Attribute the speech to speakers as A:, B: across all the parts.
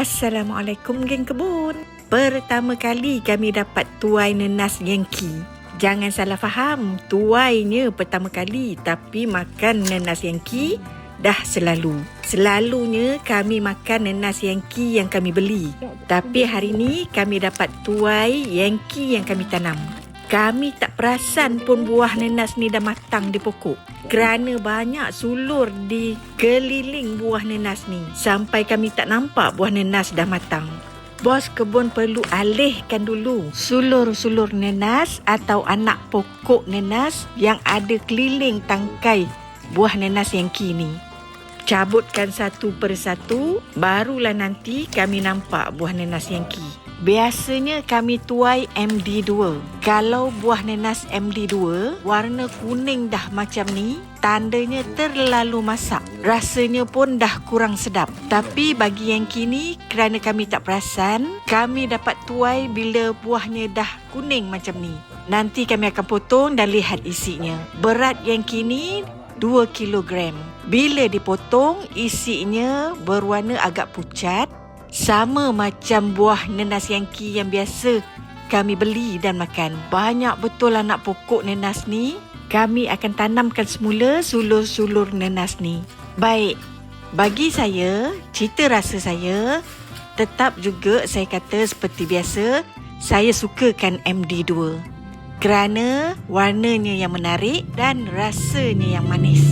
A: Assalamualaikum geng kebun. Pertama kali kami dapat tuai nenas Yankee. Jangan salah faham, tuainya pertama kali tapi makan nenas Yankee dah selalu. Selalunya kami makan nenas Yankee yang kami beli. Tapi hari ni kami dapat tuai Yankee yang kami tanam. Kami tak perasan pun buah nenas ni dah matang di pokok. Kerana banyak sulur di keliling buah nenas ni. Sampai kami tak nampak buah nenas dah matang. Bos kebun perlu alihkan dulu sulur-sulur nenas atau anak pokok nenas yang ada keliling tangkai buah nenas Yankee ni. Cabutkan satu persatu, barulah nanti kami nampak buah nenas Yankee. Biasanya kami tuai MD2. Kalau buah nenas MD2 warna kuning dah macam ni, tandanya terlalu masak. Rasanya pun dah kurang sedap. Tapi bagi Yankee ni, kerana kami tak perasan, kami dapat tuai bila buahnya dah kuning macam ni. Nanti kami akan potong dan lihat isinya. Berat Yankee ni 2 kilogram. Bila dipotong, isinya berwarna agak pucat. Sama macam buah nenas Yankee yang biasa kami beli dan makan. Banyak betul anak pokok nenas ni. Kami akan tanamkan semula sulur-sulur nenas ni. Baik, bagi saya, cita rasa saya, tetap juga saya kata seperti biasa, saya sukakan MD2. Kerana warnanya yang menarik dan rasanya yang manis.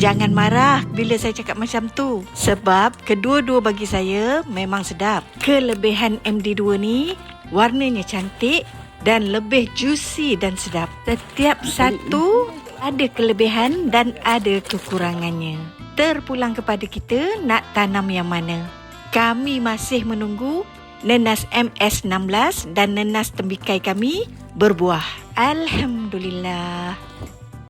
A: Jangan marah bila saya cakap macam tu. Sebab kedua-dua bagi saya memang sedap. Kelebihan MD2 ni, warnanya cantik dan lebih juicy dan sedap. Setiap satu ada kelebihan dan ada kekurangannya. Terpulang kepada kita nak tanam yang mana. Kami masih menunggu nenas MS16 dan nenas tembikai kami berbuah. Alhamdulillah.